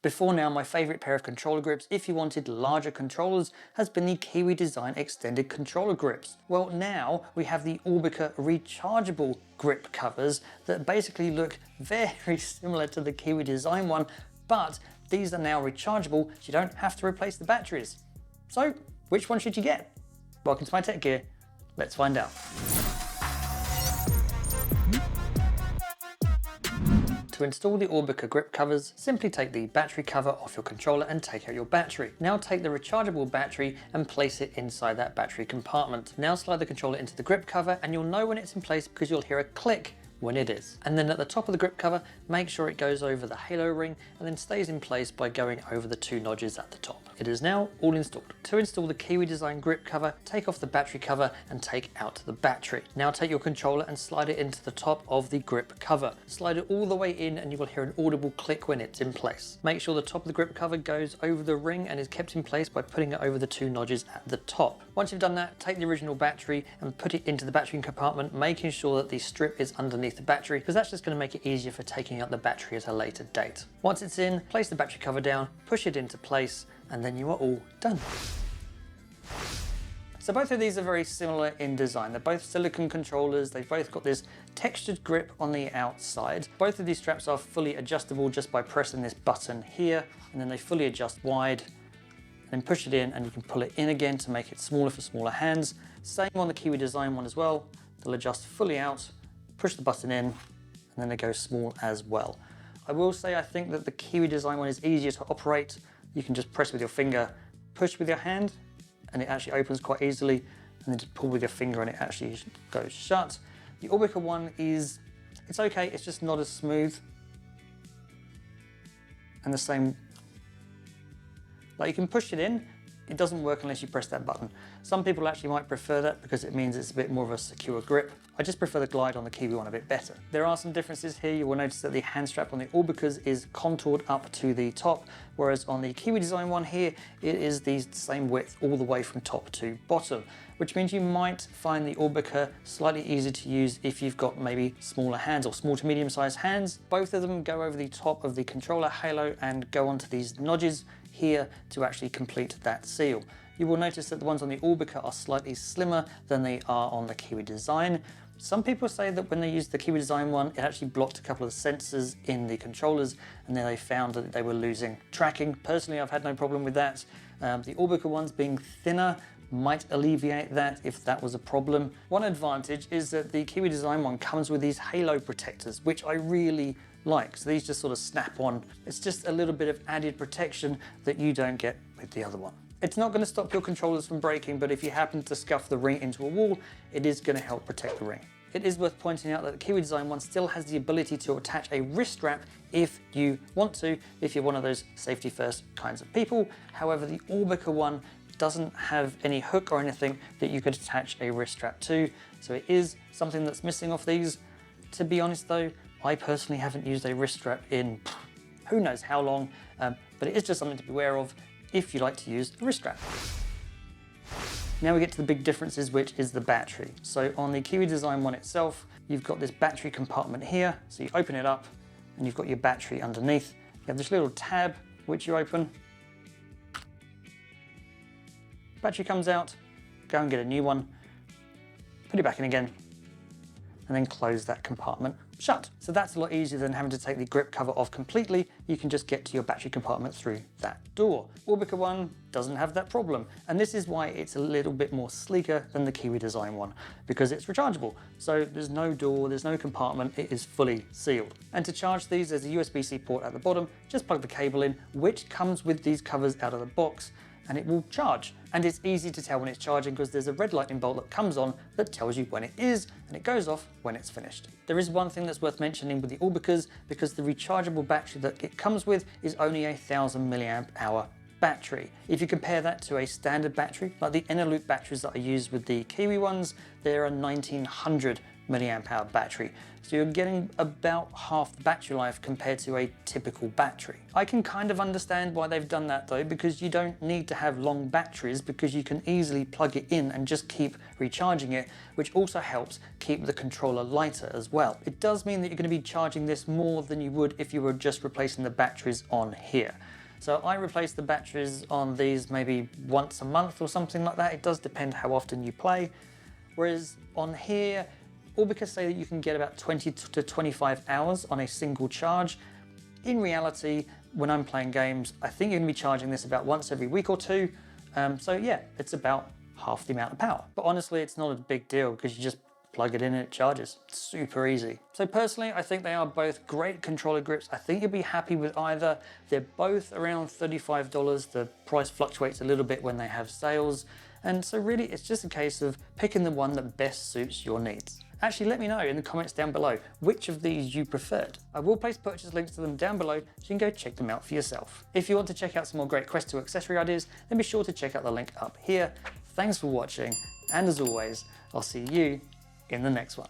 Before now, my favourite pair of controller grips, if you wanted larger controllers, has been the Kiwi Design extended controller grips. Well, now we have the Orbica rechargeable grip covers that basically look very similar to the Kiwi Design one, but these are now rechargeable, so you don't have to replace the batteries. So, which one should you get? Welcome to my tech gear. Let's find out. To install the Orbica grip covers, simply take the battery cover off your controller and take out your battery. Now take the rechargeable battery and place it inside that battery compartment. Now slide the controller into the grip cover and you'll know when it's in place because you'll hear a click when it is. And then at the top of the grip cover, make sure it goes over the halo ring and then stays in place by going over the two notches at the top. It is now all installed. To install the Kiwi Design grip cover, take off the battery cover and take out the battery. Now take your controller and slide it into the top of the grip cover. Slide it all the way in and you will hear an audible click when it's in place. Make sure the top of the grip cover goes over the ring and is kept in place by putting it over the two notches at the top. Once you've done that, take the original battery and put it into the battery compartment, making sure that the strip is underneath the battery, because that's just going to make it easier for taking out the battery at a later date. Once it's in, place the battery cover down, push it into place, and then you are all done. So both of these are very similar in design. They're both silicone controllers. They've both got this textured grip on the outside. Both of these straps are fully adjustable just by pressing this button here, and then they fully adjust wide, and then push it in and you can pull it in again to make it smaller for smaller hands. Same on the Kiwi Design one as well. They'll adjust fully out, push the button in, and then they go small as well. I will say I think that the Kiwi Design one is easier to operate. You can just press with your finger, push with your hand, and it actually opens quite easily, and then just pull with your finger and it actually goes shut. The Orbica one it's okay, it's just not as smooth. And the same, like you can push it in, it doesn't work unless you press that button. Some people actually might prefer that because it means it's a bit more of a secure grip. I just prefer the glide on the Kiwi one a bit better. There are some differences here. You will notice that the hand strap on the Orbicas is contoured up to the top, whereas on the Kiwi Design one here, it is the same width all the way from top to bottom, which means you might find the Orbica slightly easier to use if you've got maybe smaller hands or small to medium sized hands. Both of them go over the top of the controller halo and go onto these notches here to actually complete that seal. You will notice that the ones on the Orbica are slightly slimmer than they are on the Kiwi Design. Some people say that when they used the Kiwi Design one, it actually blocked a couple of sensors in the controllers and then they found that they were losing tracking. Personally, I've had no problem with that. The Orbica ones being thinner might alleviate that if that was a problem. One advantage is that the Kiwi Design one comes with these halo protectors, which I really like. So these just sort of snap on. It's just a little bit of added protection that you don't get with the other one. It's not going to stop your controllers from breaking, but if you happen to scuff the ring into a wall, it is going to help protect the ring. It is worth pointing out that the Kiwi Design one still has the ability to attach a wrist strap if you want to, if you're one of those safety first kinds of people. However, the Orbica one doesn't have any hook or anything that you could attach a wrist strap to, so it is something that's missing off these. To be honest though, I personally haven't used a wrist strap in who knows how long, but it is just something to be aware of if you like to use a wrist strap. Now we get to the big differences, which is the battery. So on the Kiwi Design one itself, you've got this battery compartment here. So you open it up and you've got your battery underneath. You have this little tab which you open. Battery comes out, go and get a new one, put it back in again, and then close that compartment shut. So that's a lot easier than having to take the grip cover off completely. You can just get to your battery compartment through that door. Orbica one doesn't have that problem. And this is why it's a little bit more sleeker than the Kiwi Design one, because it's rechargeable. So there's no door, there's no compartment, it is fully sealed. And to charge these, there's a USB-C port at the bottom. Just plug the cable in, which comes with these covers out of the box, and it will charge. And it's easy to tell when it's charging because there's a red lightning bolt that comes on that tells you when it is, and it goes off when it's finished. There is one thing that's worth mentioning with the Orbicas, because the rechargeable battery that it comes with is only a 1000 milliamp hour battery. If you compare that to a standard battery, like the Eneloop batteries that I use with the Kiwi ones, they're a 1900 milliamp hour battery. So you're getting about half the battery life compared to a typical battery. I can kind of understand why they've done that though, because you don't need to have long batteries because you can easily plug it in and just keep recharging it, which also helps keep the controller lighter as well. It does mean that you're going to be charging this more than you would if you were just replacing the batteries on here. So I replace the batteries on these maybe once a month or something like that. It does depend how often you play. Whereas on here, Orbica say that you can get about 20 to 25 hours on a single charge. In reality, when I'm playing games, I think you're gonna be charging this about once every week or two. So yeah, it's about half the amount of power. But honestly, it's not a big deal because you just plug it in and it charges. It's super easy. So personally, I think they are both great controller grips. I think you'll be happy with either. They're both around $35. The price fluctuates a little bit when they have sales. And so really, it's just a case of picking the one that best suits your needs. Actually, let me know in the comments down below which of these you preferred. I will place purchase links to them down below so you can go check them out for yourself. If you want to check out some more great Quest 2 accessory ideas, then be sure to check out the link up here. Thanks for watching, and as always, I'll see you in the next one.